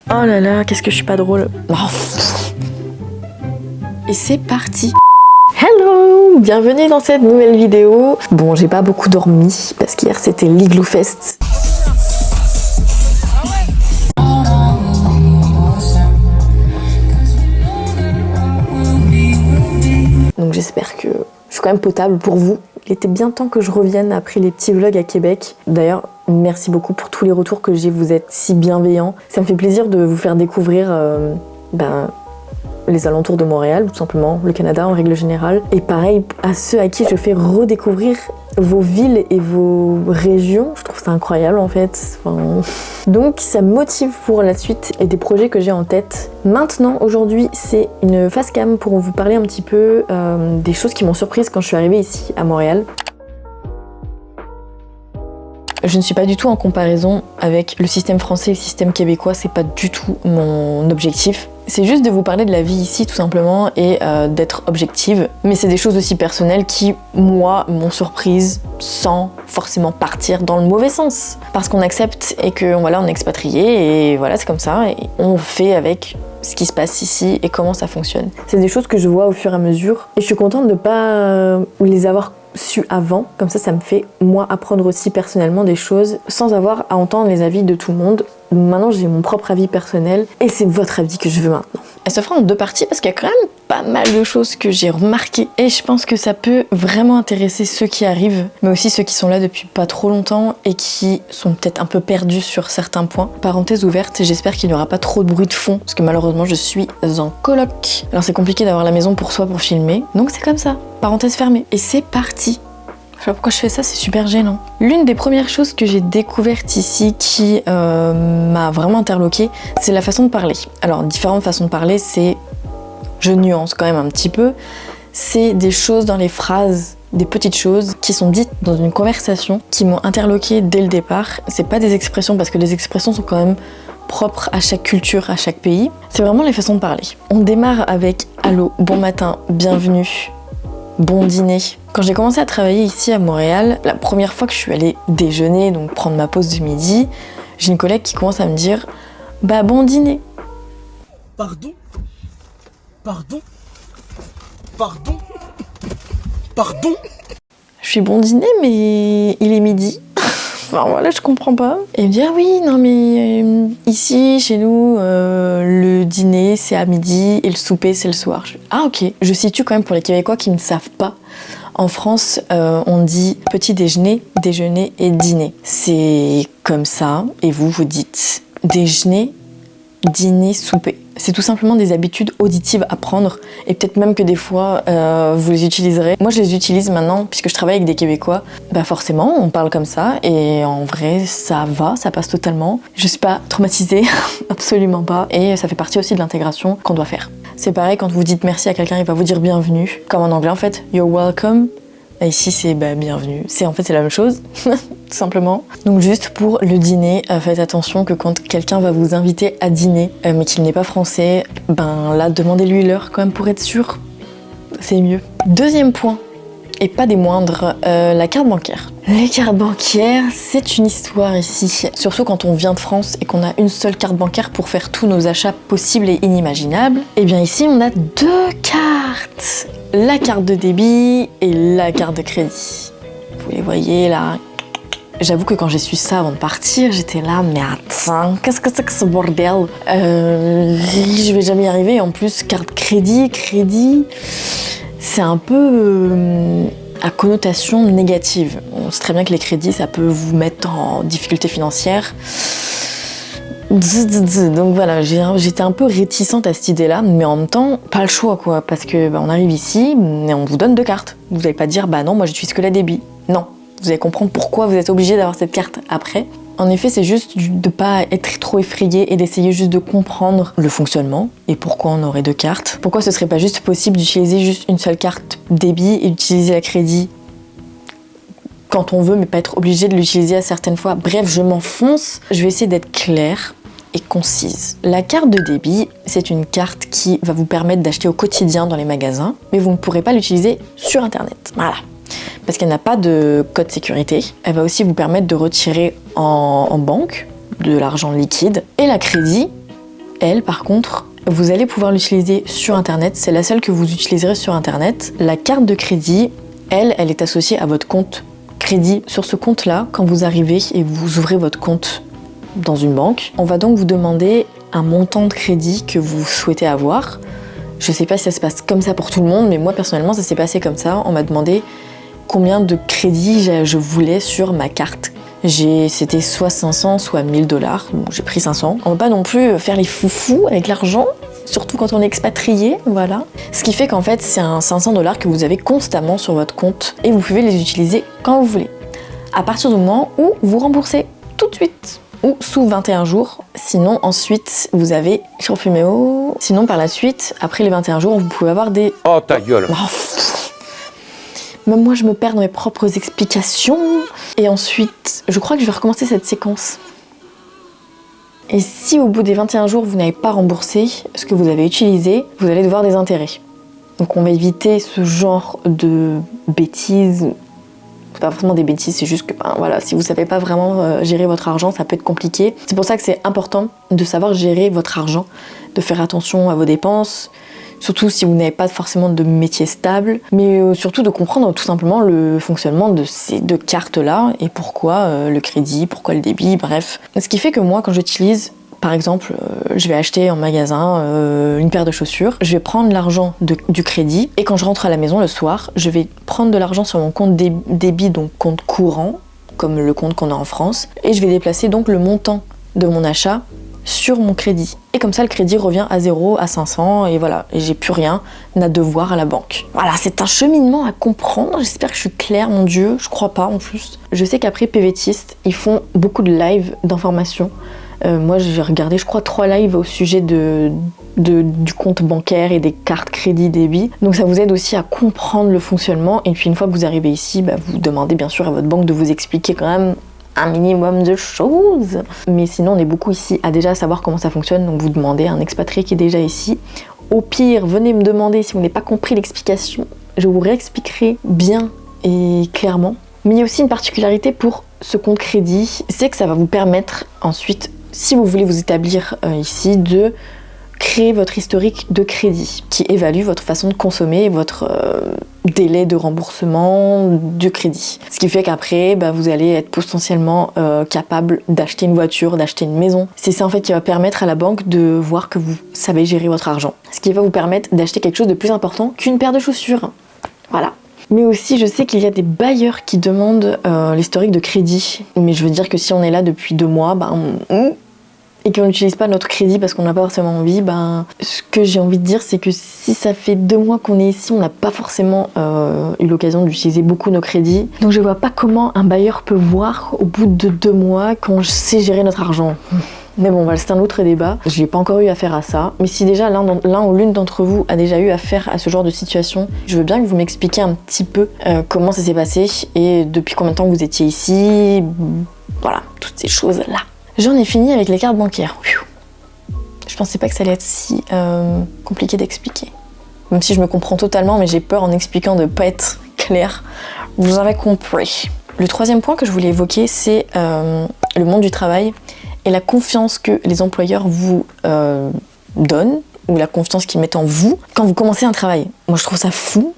Oh là là, qu'est-ce que je suis pas drôle. Et c'est parti. Hello, bienvenue dans cette nouvelle vidéo. Bon, j'ai pas beaucoup dormi parce qu'hier c'était l'Igloo Fest. Donc j'espère que je suis quand même potable pour vous. Il était bien temps que je revienne après les petits vlogs à Québec. D'ailleurs, merci beaucoup pour tous les retours que j'ai, vous êtes si bienveillants. Ça me fait plaisir de vous faire découvrir les alentours de Montréal, tout simplement, le Canada en règle générale. Et pareil, à ceux à qui je fais redécouvrir vos villes et vos régions, je trouve ça incroyable en fait. Donc ça me motive pour la suite et des projets que j'ai en tête. Maintenant, aujourd'hui, c'est une face cam pour vous parler un petit peu des choses qui m'ont surprise quand je suis arrivée ici à Montréal. Je ne suis pas du tout en comparaison avec le système français et le système québécois, c'est pas du tout mon objectif. C'est juste de vous parler de la vie ici tout simplement et d'être objective. Mais c'est des choses aussi personnelles qui, moi, m'ont surprise sans forcément partir dans le mauvais sens. Parce qu'on accepte et qu'on voilà, on est expatrié et voilà, c'est comme ça. Et on fait avec ce qui se passe ici et comment ça fonctionne. C'est des choses que je vois au fur et à mesure. Et je suis contente de ne pas les avoir su avant, comme ça me fait moi apprendre aussi personnellement des choses sans avoir à entendre les avis de tout le monde. Maintenant j'ai mon propre avis personnel et c'est votre avis que je veux maintenant. Elle se fera en deux parties parce qu'il y a quand même pas mal de choses que j'ai remarquées et je pense que ça peut vraiment intéresser ceux qui arrivent mais aussi ceux qui sont là depuis pas trop longtemps et qui sont peut-être un peu perdus sur certains points. Parenthèse ouverte, j'espère qu'il n'y aura pas trop de bruit de fond parce que malheureusement je suis en coloc. Alors c'est compliqué d'avoir la maison pour soi pour filmer, donc c'est comme ça. Parenthèse fermée. Et c'est parti. Je sais pas pourquoi je fais ça, c'est super gênant. L'une des premières choses que j'ai découvertes ici qui m'a vraiment interloquée, c'est la façon de parler. Alors, différentes façons de parler, c'est... Je nuance quand même un petit peu. C'est des choses dans les phrases, des petites choses qui sont dites dans une conversation qui m'ont interloquée dès le départ. C'est pas des expressions, parce que les expressions sont quand même propres à chaque culture, à chaque pays. C'est vraiment les façons de parler. On démarre avec « Allô, bon matin, bienvenue ». Bon dîner. Quand j'ai commencé à travailler ici à Montréal, la première fois que je suis allée déjeuner, donc prendre ma pause de midi, j'ai une collègue qui commence à me dire « Bah bon dîner ». Pardon ? Pardon ? Pardon ? Pardon ? Je suis bon dîner mais il est midi. Enfin voilà, je comprends pas. Et elle me dit ah oui, non mais ici, chez nous, le dîner c'est à midi et le souper c'est le soir. Ah ok. Je situe quand même pour les Québécois qui ne savent pas. En France, on dit petit déjeuner, déjeuner et dîner. C'est comme ça. Et vous dites déjeuner, dîner, souper. C'est tout simplement des habitudes auditives à prendre et peut-être même que des fois vous les utiliserez. Moi je les utilise maintenant puisque je travaille avec des Québécois. Bah forcément on parle comme ça et en vrai ça va, ça passe totalement. Je suis pas traumatisée, absolument pas. Et ça fait partie aussi de l'intégration qu'on doit faire. C'est pareil quand vous dites merci à quelqu'un, il va vous dire bienvenue. Comme en anglais en fait, you're welcome. Et ici c'est bienvenue. C'est la même chose, tout simplement. Donc juste pour le dîner, faites attention que quand quelqu'un va vous inviter à dîner, mais qu'il n'est pas français, là demandez-lui l'heure quand même pour être sûr. C'est mieux. Deuxième point, et pas des moindres, la carte bancaire. Les cartes bancaires, c'est une histoire ici. Surtout quand on vient de France et qu'on a une seule carte bancaire pour faire tous nos achats possibles et inimaginables. Et bien ici, on a deux cartes. La carte de débit et la carte de crédit. Vous les voyez là. J'avoue que quand j'ai su ça avant de partir, j'étais là, mais attends, qu'est-ce que c'est que ce bordel ? Je vais jamais y arriver. En plus, carte crédit, c'est un peu à connotation négative. On sait très bien que les crédits, ça peut vous mettre en difficulté financière. Donc voilà, j'étais un peu réticente à cette idée-là, mais en même temps, pas le choix quoi, parce que on arrive ici et on vous donne deux cartes. Vous n'allez pas dire non, moi j'utilise que la débit. Non, vous allez comprendre pourquoi vous êtes obligé d'avoir cette carte après. En effet, c'est juste de pas être trop effrayé et d'essayer juste de comprendre le fonctionnement et pourquoi on aurait deux cartes. Pourquoi ce serait pas juste possible d'utiliser juste une seule carte débit et d'utiliser la crédit quand on veut, mais pas être obligé de l'utiliser à certaines fois. Bref, je m'enfonce. Je vais essayer d'être claire et concise. La carte de débit, c'est une carte qui va vous permettre d'acheter au quotidien dans les magasins, mais vous ne pourrez pas l'utiliser sur Internet. Voilà. Parce qu'elle n'a pas de code sécurité. Elle va aussi vous permettre de retirer en banque de l'argent liquide. Et la crédit, elle, par contre, vous allez pouvoir l'utiliser sur Internet. C'est la seule que vous utiliserez sur Internet. La carte de crédit, elle est associée à votre compte crédit. Sur ce compte-là, quand vous arrivez et vous ouvrez votre compte dans une banque, on va donc vous demander un montant de crédit que vous souhaitez avoir. Je sais pas si ça se passe comme ça pour tout le monde, mais moi personnellement ça s'est passé comme ça. On m'a demandé combien de crédit je voulais sur ma carte. C'était soit 500, soit 1000 $. Bon, j'ai pris 500. On va pas non plus faire les foufous avec l'argent, surtout quand on est expatrié, voilà. Ce qui fait qu'en fait c'est un 500 $ que vous avez constamment sur votre compte et vous pouvez les utiliser quand vous voulez. À partir du moment où vous remboursez tout de suite. Ou sous 21 jours. Sinon, ensuite, vous avez... Sinon, par la suite, après les 21 jours, vous pouvez avoir des... Oh, ta gueule. Même moi, je me perds dans mes propres explications. Et ensuite, je crois que je vais recommencer cette séquence. Et si au bout des 21 jours, vous n'avez pas remboursé ce que vous avez utilisé, vous allez devoir des intérêts. Donc on va éviter ce genre de bêtises. C'est pas forcément des bêtises, c'est juste que voilà, si vous savez pas vraiment gérer votre argent, ça peut être compliqué. C'est pour ça que c'est important de savoir gérer votre argent, de faire attention à vos dépenses, surtout si vous n'avez pas forcément de métier stable, mais surtout de comprendre tout simplement le fonctionnement de ces deux cartes-là et pourquoi le crédit, pourquoi le débit, bref. Ce qui fait que moi, quand j'utilise, par exemple, je vais acheter en magasin une paire de chaussures, je vais prendre l'argent du crédit et quand je rentre à la maison le soir, je vais prendre de l'argent sur mon compte débit, donc compte courant, comme le compte qu'on a en France, et je vais déplacer donc le montant de mon achat sur mon crédit. Et comme ça, le crédit revient à 0, à 500, et voilà, et j'ai plus rien à devoir à la banque. Voilà, c'est un cheminement à comprendre, j'espère que je suis claire, mon Dieu, je crois pas en plus. Je sais qu'après PVTist, ils font beaucoup de lives d'informations. Moi j'ai regardé je crois 3 lives au sujet du compte bancaire et des cartes crédit débit, donc ça vous aide aussi à comprendre le fonctionnement. Et puis une fois que vous arrivez ici, vous demandez bien sûr à votre banque de vous expliquer quand même un minimum de choses, mais sinon on est beaucoup ici à déjà savoir comment ça fonctionne, donc vous demandez à un expatrié qui est déjà ici. Au pire, venez me demander si vous n'avez pas compris l'explication, je vous réexpliquerai bien et clairement. Mais il y a aussi une particularité pour ce compte crédit, c'est que ça va vous permettre ensuite, si vous voulez vous établir ici, de créer votre historique de crédit qui évalue votre façon de consommer et votre délai de remboursement du crédit. Ce qui fait qu'après, vous allez être potentiellement capable d'acheter une voiture, d'acheter une maison. C'est ça en fait qui va permettre à la banque de voir que vous savez gérer votre argent. Ce qui va vous permettre d'acheter quelque chose de plus important qu'une paire de chaussures. Voilà. Mais aussi, je sais qu'il y a des bailleurs qui demandent l'historique de crédit. Mais je veux dire que si on est là depuis 2 mois, et qu'on n'utilise pas notre crédit parce qu'on n'a pas forcément envie, ce que j'ai envie de dire, c'est que si ça fait 2 mois qu'on est ici, on n'a pas forcément eu l'occasion d'utiliser beaucoup nos crédits. Donc je vois pas comment un bailleur peut voir au bout de 2 mois qu'on sait gérer notre argent. Mais bon, c'est un autre débat. Je n'ai pas encore eu affaire à ça. Mais si déjà l'un ou l'une d'entre vous a déjà eu affaire à ce genre de situation, je veux bien que vous m'expliquiez un petit peu comment ça s'est passé et depuis combien de temps vous étiez ici. Voilà, toutes ces choses-là. J'en ai fini avec les cartes bancaires. Je pensais pas que ça allait être si compliqué d'expliquer. Même si je me comprends totalement, mais j'ai peur en expliquant de pas être claire. Vous avez compris. Le 3e point que je voulais évoquer, c'est le monde du travail et la confiance que les employeurs vous donnent, ou la confiance qu'ils mettent en vous quand vous commencez un travail. Moi, je trouve ça fou.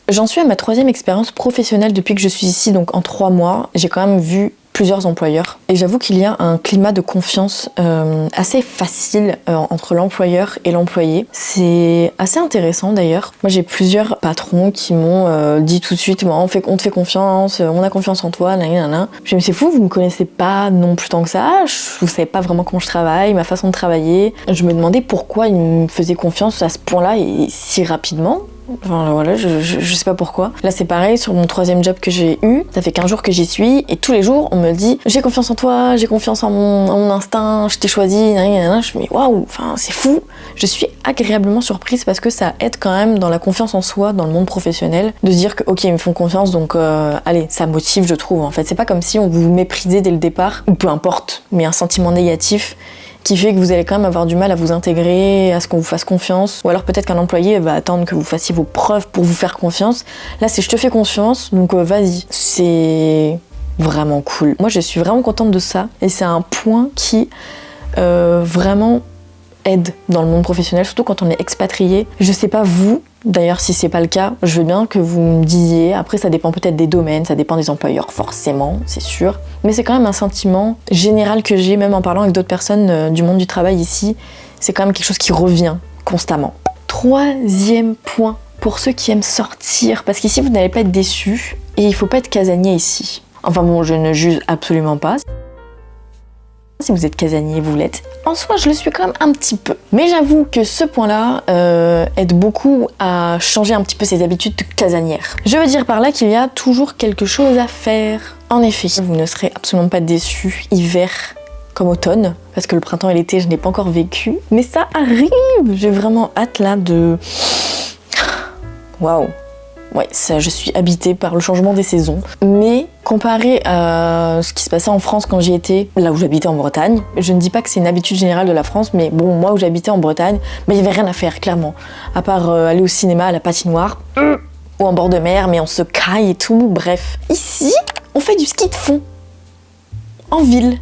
J'en suis à ma 3e expérience professionnelle depuis que je suis ici, donc en 3 mois. J'ai quand même vu plusieurs employeurs. Et j'avoue qu'il y a un climat de confiance assez facile entre l'employeur et l'employé. C'est assez intéressant d'ailleurs. Moi j'ai plusieurs patrons qui m'ont dit tout de suite on te fait confiance, on a confiance en toi, nanana. Je me dis c'est fou, vous me connaissez pas non plus tant que ça, vous savez pas vraiment comment je travaille, ma façon de travailler. Je me demandais pourquoi ils me faisaient confiance à ce point-là et si rapidement. Enfin voilà, je sais pas pourquoi. Là c'est pareil, sur mon 3e job que j'ai eu, ça fait 15 jours que j'y suis, et tous les jours on me dit j'ai confiance en toi, j'ai confiance en mon instinct, je t'ai choisi, nanana. Je me dis waouh, c'est fou. Je suis agréablement surprise parce que ça aide quand même dans la confiance en soi, dans le monde professionnel, de se dire que ok, ils me font confiance, donc allez, ça motive, je trouve. En fait, c'est pas comme si on vous méprisait dès le départ, ou peu importe, mais un sentiment négatif qui fait que vous allez quand même avoir du mal à vous intégrer, à ce qu'on vous fasse confiance. Ou alors peut-être qu'un employé va attendre que vous fassiez vos preuves pour vous faire confiance. Là, c'est je te fais confiance, donc vas-y. C'est vraiment cool. Moi, je suis vraiment contente de ça. Et c'est un point qui vraiment aide dans le monde professionnel, surtout quand on est expatrié. Je sais pas vous, d'ailleurs si c'est pas le cas, je veux bien que vous me disiez, après ça dépend peut-être des domaines, ça dépend des employeurs forcément, c'est sûr, mais c'est quand même un sentiment général que j'ai, même en parlant avec d'autres personnes du monde du travail ici, c'est quand même quelque chose qui revient constamment. Troisième point, pour ceux qui aiment sortir, parce qu'ici vous n'allez pas être déçus, et il faut pas être casanier ici. Enfin bon, je ne juge absolument pas. Si vous êtes casanier, vous l'êtes. En soi, je le suis quand même un petit peu. Mais j'avoue que ce point-là aide beaucoup à changer un petit peu ses habitudes casanières. Je veux dire par là qu'il y a toujours quelque chose à faire. En effet, vous ne serez absolument pas déçus hiver comme automne, parce que le printemps et l'été, je n'ai pas encore vécu. Mais ça arrive. J'ai vraiment hâte là de... Waouh. Ouais, ça, je suis habitée par le changement des saisons. Mais comparé à ce qui se passait en France quand j'y étais, là où j'habitais en Bretagne, je ne dis pas que c'est une habitude générale de la France, mais bon, moi où j'habitais en Bretagne, il n'y avait rien à faire, clairement. À part aller au cinéma, à la patinoire, ou en bord de mer, mais on se caille et tout, bref. Ici, on fait du ski de fond. En ville.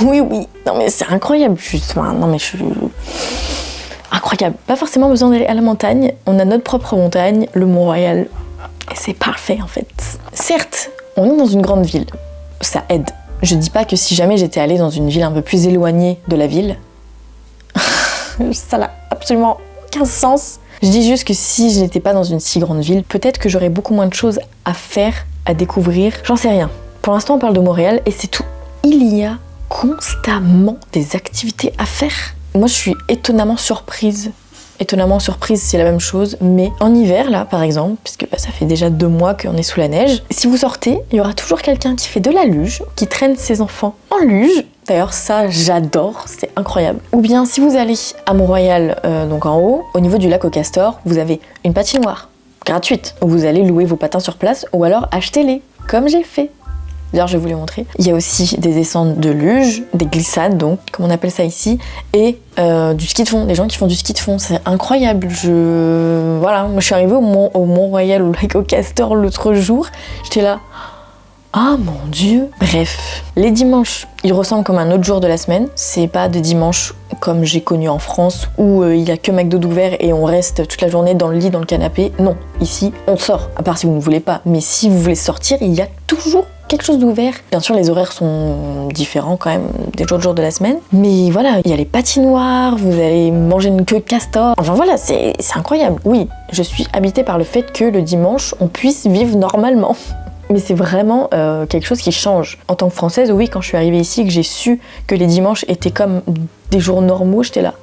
Oui, oui. Non mais c'est incroyable, non mais je suis... Incroyable. Pas forcément besoin d'aller à la montagne. On a notre propre montagne, le Mont-Royal. Et c'est parfait en fait. Certes, on est dans une grande ville. Ça aide. Je dis pas que si jamais j'étais allée dans une ville un peu plus éloignée de la ville, ça n'a absolument aucun sens. Je dis juste que si je n'étais pas dans une si grande ville, peut-être que j'aurais beaucoup moins de choses à faire, à découvrir. J'en sais rien. Pour l'instant, on parle de Montréal et c'est tout. Il y a constamment des activités à faire. Moi, je suis étonnamment surprise. Étonnamment surprise, c'est la même chose. Mais en hiver, là, par exemple, puisque ça fait déjà 2 mois qu'on est sous la neige, si vous sortez, il y aura toujours quelqu'un qui fait de la luge, qui traîne ses enfants en luge. D'ailleurs, ça, j'adore, c'est incroyable. Ou bien, si vous allez à Mont-Royal, donc en haut, au niveau du lac au Castor, vous avez une patinoire gratuite, où vous allez louer vos patins sur place, ou alors achetez-les, comme j'ai fait. D'ailleurs, je vais vous les montrer. Il y a aussi des descentes de luge, des glissades, donc, comme on appelle ça ici, et du ski de fond, des gens qui font du ski de fond. C'est incroyable. Voilà, moi je suis arrivée au Mont-Royal, au lac au Castor l'autre jour. J'étais là, ah mon Dieu. Bref, les dimanches, ils ressemblent comme un autre jour de la semaine. C'est pas des dimanches comme j'ai connu en France, où il y a que McDo d'ouvert et on reste toute la journée dans le lit, dans le canapé. Non, ici, on sort, à part si vous ne voulez pas. Mais si vous voulez sortir, il y a toujours quelque chose d'ouvert. Bien sûr, les horaires sont différents quand même des autres jours de la semaine. Mais voilà, il y a les patinoires, vous allez manger une queue de castor. Enfin voilà, c'est incroyable. Oui, je suis habitée par le fait que le dimanche, on puisse vivre normalement. Mais c'est vraiment quelque chose qui change. En tant que Française, oui, quand je suis arrivée ici, que j'ai su que les dimanches étaient comme des jours normaux, j'étais là,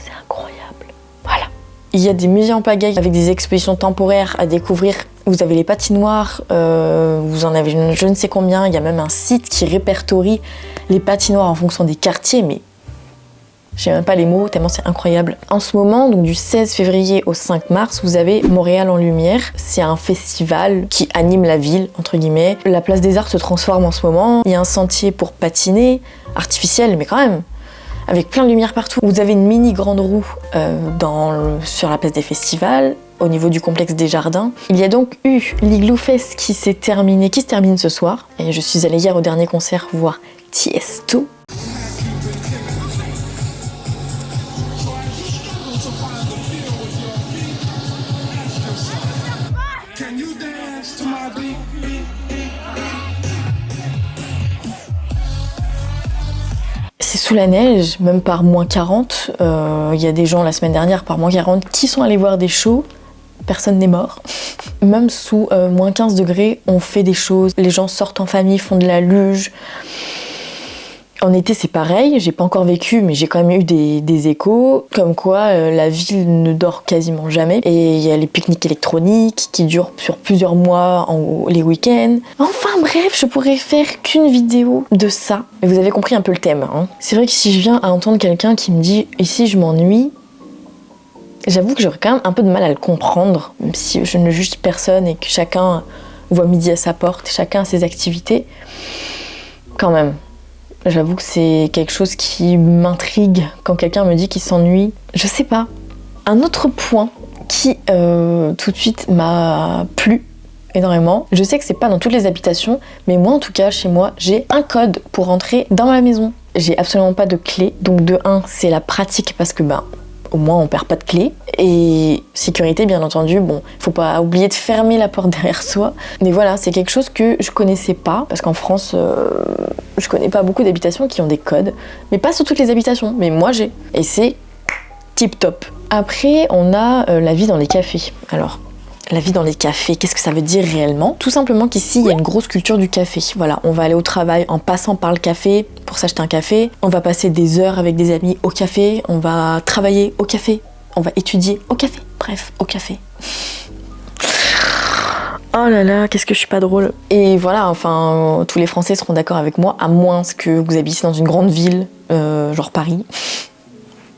c'est incroyable. Voilà. Il y a des musées en pagaille avec des expositions temporaires à découvrir. Vous avez les patinoires, vous en avez je ne sais combien. Il y a même un site qui répertorie les patinoires en fonction des quartiers, mais j'ai même pas les mots, tellement c'est incroyable. En ce moment, donc du 16 février au 5 mars, vous avez Montréal en lumière. C'est un festival qui anime la ville, entre guillemets. La place des Arts se transforme en ce moment. Il y a un sentier pour patiner, artificiel, mais quand même, avec plein de lumière partout. Vous avez une mini grande roue sur la place des festivals, au niveau du complexe des jardins. Il y a donc eu l'Igloo Fest qui se termine ce soir. Et je suis allée hier au dernier concert voir Tiesto. C'est sous la neige, même par moins 40. Il y a des gens la semaine dernière par moins 40 qui sont allés voir des shows. Personne n'est mort. Même sous moins 15 degrés, on fait des choses. Les gens sortent en famille, font de la luge. En été, c'est pareil. J'ai pas encore vécu, mais j'ai quand même eu des échos. Comme quoi, la ville ne dort quasiment jamais. Et il y a les pique-niques électroniques qui durent sur plusieurs mois, les week-ends. Enfin bref, je pourrais faire qu'une vidéo de ça. Mais vous avez compris un peu le thème. Hein. C'est vrai que si je viens à entendre quelqu'un qui me dit « ici, je m'ennuie », j'avoue que j'aurais quand même un peu de mal à le comprendre, même si je ne juge personne et que chacun voit midi à sa porte, chacun a ses activités. Quand même. J'avoue que c'est quelque chose qui m'intrigue quand quelqu'un me dit qu'il s'ennuie. Je sais pas. Un autre point qui tout de suite m'a plu énormément. Je sais que c'est pas dans toutes les habitations, mais moi en tout cas chez moi, j'ai un code pour rentrer dans ma maison. j'ai absolument pas de clé. Donc de 1, c'est la pratique parce que au moins on perd pas de clé. Et sécurité, bien entendu, faut pas oublier de fermer la porte derrière soi. Mais voilà, c'est quelque chose que je connaissais pas, parce qu'en France, je connais pas beaucoup d'habitations qui ont des codes, mais pas sur toutes les habitations, mais moi j'ai. Et c'est tip top. Après, on a la vie dans les cafés. Alors, la vie dans les cafés, qu'est-ce que ça veut dire réellement? Tout simplement qu'ici, il y a une grosse culture du café. Voilà, on va aller au travail en passant par le café pour s'acheter un café. On va passer des heures avec des amis au café. On va travailler au café. On va étudier au café. Bref, au café. Oh là là, qu'est-ce que je suis pas drôle. Et voilà, enfin, tous les Français seront d'accord avec moi, à moins que vous habitiez dans une grande ville, genre Paris.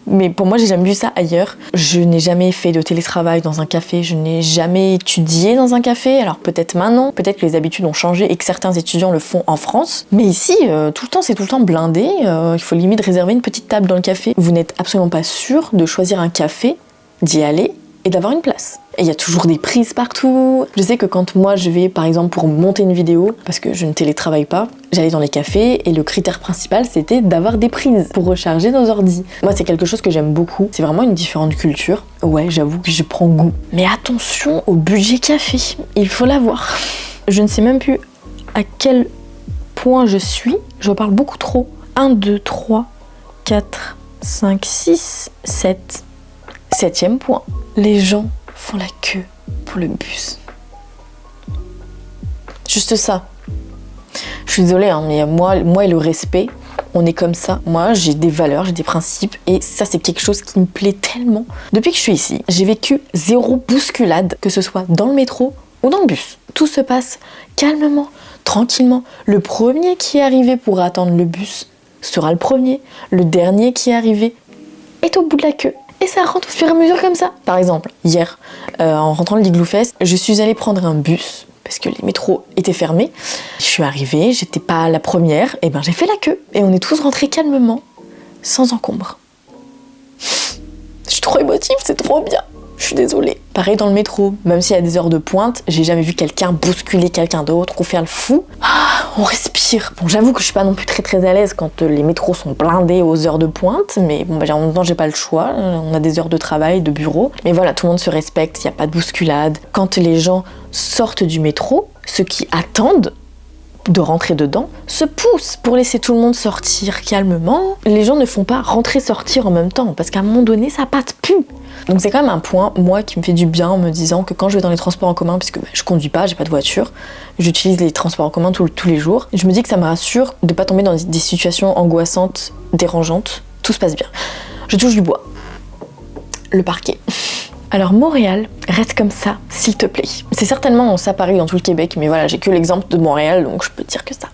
Mais pour moi, j'ai jamais vu ça ailleurs. Je n'ai jamais fait de télétravail dans un café, je n'ai jamais étudié dans un café. Alors peut-être maintenant, peut-être que les habitudes ont changé et que certains étudiants le font en France. Mais ici, tout le temps, c'est tout le temps blindé. Il faut limite réserver une petite table dans le café. Vous n'êtes absolument pas sûr de choisir un café, d'y aller et d'avoir une place. Et il y a toujours des prises partout. Je sais que quand moi je vais, par exemple, pour monter une vidéo, parce que je ne télétravaille pas, j'allais dans les cafés et le critère principal c'était d'avoir des prises pour recharger nos ordis. Moi c'est quelque chose que j'aime beaucoup, c'est vraiment une différente culture. Ouais, j'avoue que je prends goût. Mais attention au budget café, il faut l'avoir. Je ne sais même plus à quel point je suis, je parle beaucoup trop. 1, 2, 3, 4, 5, 6, 7. 7e point. Les gens font la queue pour le bus. Juste ça. Je suis désolée, mais moi et le respect, on est comme ça. Moi, j'ai des valeurs, j'ai des principes, et ça, c'est quelque chose qui me plaît tellement. Depuis que je suis ici, j'ai vécu 0 bousculade, que ce soit dans le métro ou dans le bus. Tout se passe calmement, tranquillement. Le premier qui est arrivé pour attendre le bus sera le premier. Le dernier qui est arrivé est au bout de la queue. Et ça rentre au fur et à mesure comme ça. Par exemple, hier, en rentrant de l'Igloo Fest, je suis allée prendre un bus parce que les métros étaient fermés. Je suis arrivée, j'étais pas la première, et j'ai fait la queue. Et on est tous rentrés calmement, sans encombre. Je suis trop émotive, c'est trop bien. Je suis désolée. Pareil dans le métro, même s'il y a des heures de pointe, j'ai jamais vu quelqu'un bousculer quelqu'un d'autre ou faire le fou. On respire. Bon, j'avoue que je suis pas non plus très à l'aise quand les métros sont blindés aux heures de pointe, mais en même temps j'ai pas le choix. On a des heures de travail, de bureau. Mais voilà, tout le monde se respecte, il y a pas de bousculade. Quand les gens sortent du métro, ceux qui attendent de rentrer dedans se poussent pour laisser tout le monde sortir calmement. Les gens ne font pas rentrer-sortir en même temps, parce qu'à un moment donné, ça patte plus. Donc c'est quand même un point, moi, qui me fait du bien en me disant que quand je vais dans les transports en commun, puisque je conduis pas, j'ai pas de voiture, j'utilise les transports en commun tous les jours, je me dis que ça me rassure de pas tomber dans des situations angoissantes, dérangeantes. Tout se passe bien. Je touche du bois. Le parquet. Alors Montréal, reste comme ça, s'il te plaît. C'est certainement ça pareil dans tout le Québec, mais voilà, j'ai que l'exemple de Montréal, donc je peux dire que ça.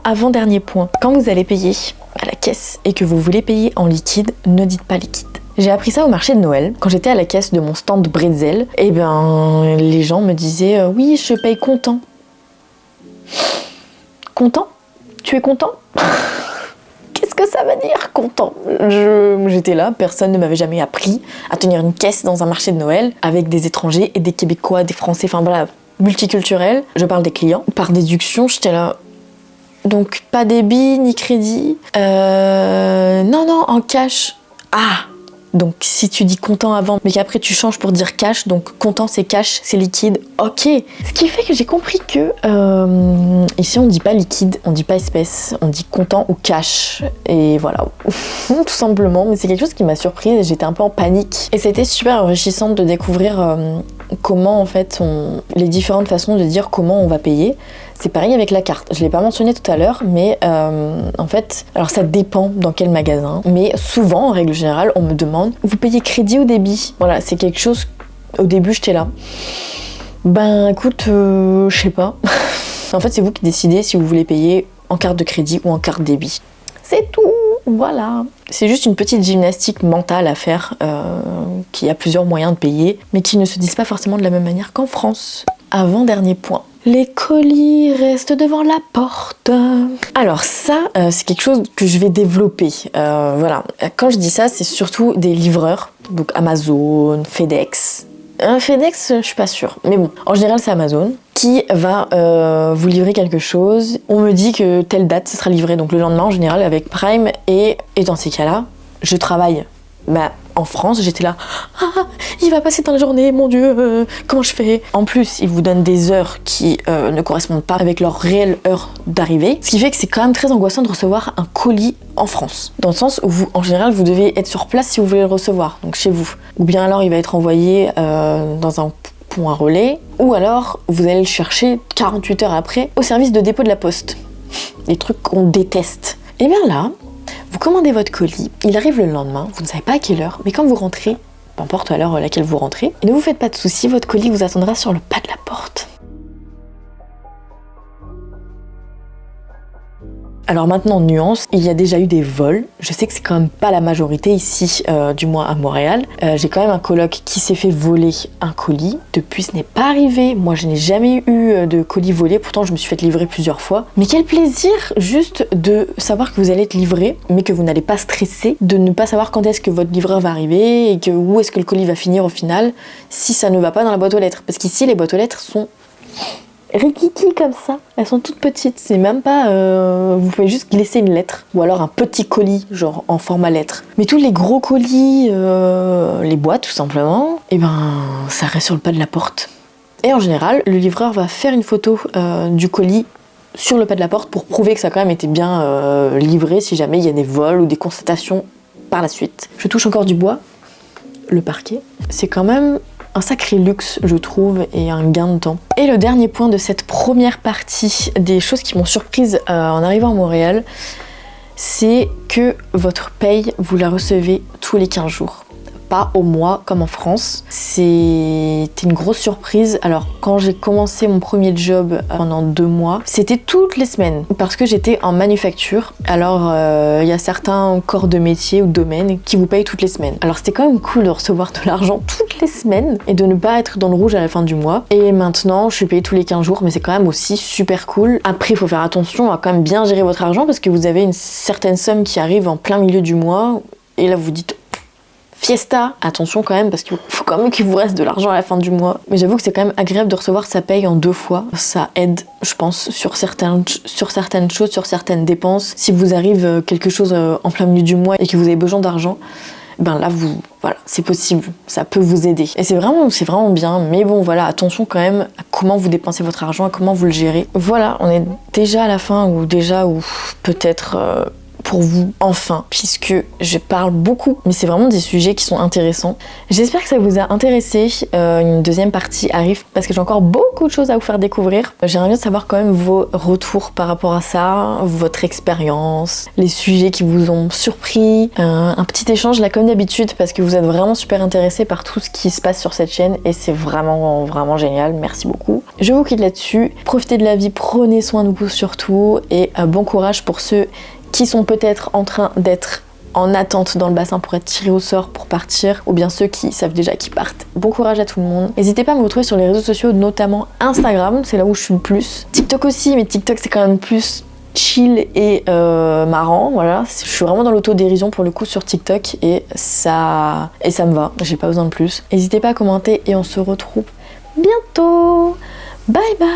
Avant-dernier point, quand vous allez payer à la caisse et que vous voulez payer en liquide, ne dites pas liquide. J'ai appris ça au marché de Noël. Quand j'étais à la caisse de mon stand bretzel, les gens me disaient oui, je paye comptant. Content? Tu es content? Qu'est-ce que ça veut dire, content? J'étais là, personne ne m'avait jamais appris à tenir une caisse dans un marché de Noël avec des étrangers et des Québécois, des Français, enfin voilà, multiculturel. Je parle des clients. Par déduction, j'étais là. Donc pas débit ni crédit. Non, en cash. Ah! Donc si tu dis comptant avant, mais qu'après tu changes pour dire cash, donc comptant c'est cash, c'est liquide, ok. Ce qui fait que j'ai compris que ici on dit pas liquide, on dit pas espèce, on dit comptant ou cash. Et voilà, tout simplement. Mais c'est quelque chose qui m'a surprise et j'étais un peu en panique. Et c'était super enrichissant de découvrir comment en fait les différentes façons de dire comment on va payer. C'est pareil avec la carte. Je l'ai pas mentionné tout à l'heure, mais en fait, alors ça dépend dans quel magasin, mais souvent, en règle générale, on me demande vous payez crédit ou débit? Voilà, c'est quelque chose. Au début, j'étais là. Écoute, je sais pas. En fait, c'est vous qui décidez si vous voulez payer en carte de crédit ou en carte débit. C'est tout. Voilà. C'est juste une petite gymnastique mentale à faire, qui a plusieurs moyens de payer, mais qui ne se disent pas forcément de la même manière qu'en France. Avant-dernier point. Les colis restent devant la porte. Alors ça, c'est quelque chose que je vais développer. Voilà. Quand je dis ça, c'est surtout des livreurs, donc Amazon, FedEx, Un FedEx, je suis pas sûre. Mais bon, en général, c'est Amazon qui va vous livrer quelque chose. On me dit que telle date, ça sera livré. Donc le lendemain, en général, avec Prime. Et dans ces cas-là, je travaille. Bah, en France, j'étais là, il va passer dans la journée, mon Dieu, comment je fais? En plus, ils vous donnent des heures qui ne correspondent pas avec leur réelle heure d'arrivée, ce qui fait que c'est quand même très angoissant de recevoir un colis en France, dans le sens où vous, en général, vous devez être sur place si vous voulez le recevoir, donc chez vous. Ou bien alors, il va être envoyé dans un point relais, ou alors, vous allez le chercher 48 heures après au service de dépôt de la poste. Des trucs qu'on déteste. Et bien là, vous commandez votre colis, il arrive le lendemain, vous ne savez pas à quelle heure, mais quand vous rentrez, peu importe à l'heure à laquelle vous rentrez, et ne vous faites pas de soucis, votre colis vous attendra sur le pas de la porte. Alors maintenant, nuance, il y a déjà eu des vols. Je sais que c'est quand même pas la majorité ici, du moins à Montréal. J'ai quand même un coloc qui s'est fait voler un colis. Depuis, ce n'est pas arrivé. Moi, je n'ai jamais eu de colis volé. Pourtant, je me suis fait livrer plusieurs fois. Mais quel plaisir juste de savoir que vous allez être livré, mais que vous n'allez pas stresser, de ne pas savoir quand est-ce que votre livreur va arriver et que où est-ce que le colis va finir au final si ça ne va pas dans la boîte aux lettres. Parce qu'ici, les boîtes aux lettres sont rikiki comme ça, elles sont toutes petites, c'est même pas vous pouvez juste glisser une lettre ou alors un petit colis genre en format lettre. Mais tous les gros colis, les boîtes tout simplement, et ben ça reste sur le pas de la porte. Et en général, le livreur va faire une photo du colis sur le pas de la porte pour prouver que ça a quand même été bien livré si jamais il y a des vols ou des constatations par la suite. Je touche encore du bois, le parquet. C'est quand même un sacré luxe, je trouve, et un gain de temps. Et le dernier point de cette première partie des choses qui m'ont surprise en arrivant à Montréal, c'est que votre paye, vous la recevez tous les 15 jours. Pas au mois comme en France. C'était une grosse surprise. Alors quand j'ai commencé mon premier job pendant 2 mois, c'était toutes les semaines parce que j'étais en manufacture. Alors il y a certains corps de métier ou domaines qui vous payent toutes les semaines. Alors c'était quand même cool de recevoir de l'argent toutes les semaines et de ne pas être dans le rouge à la fin du mois. Et maintenant je suis payée tous les 15 jours, mais c'est quand même aussi super cool. Après il faut faire attention à quand même bien gérer votre argent parce que vous avez une certaine somme qui arrive en plein milieu du mois et là vous dites fiesta, attention quand même parce qu'il faut quand même qu'il vous reste de l'argent à la fin du mois. Mais j'avoue que c'est quand même agréable de recevoir sa paye en 2 fois. Ça aide, je pense, sur certaines choses, sur certaines dépenses. Si vous arrive quelque chose en plein milieu du mois et que vous avez besoin d'argent, ben là voilà, c'est possible, ça peut vous aider. Et c'est vraiment bien, mais bon voilà, attention quand même à comment vous dépensez votre argent, à comment vous le gérez. Voilà, on est déjà à la fin ou peut-être pour vous, enfin, puisque je parle beaucoup, mais c'est vraiment des sujets qui sont intéressants. J'espère que ça vous a intéressé. Une deuxième partie arrive parce que j'ai encore beaucoup de choses à vous faire découvrir. J'aimerais bien savoir quand même vos retours par rapport à ça, votre expérience, les sujets qui vous ont surpris, un petit échange là comme d'habitude parce que vous êtes vraiment super intéressés par tout ce qui se passe sur cette chaîne et c'est vraiment génial. Merci beaucoup. Je vous quitte là-dessus. Profitez de la vie, prenez soin de vous surtout et bon courage pour ceux qui sont peut-être en train d'être en attente dans le bassin pour être tirés au sort pour partir, ou bien ceux qui savent déjà qu'ils partent. Bon courage à tout le monde. N'hésitez pas à me retrouver sur les réseaux sociaux, notamment Instagram, c'est là où je suis le plus. TikTok aussi, mais TikTok c'est quand même plus chill et marrant, voilà. Je suis vraiment dans l'autodérision pour le coup sur TikTok et ça me va, j'ai pas besoin de plus. N'hésitez pas à commenter et on se retrouve bientôt. Bye bye.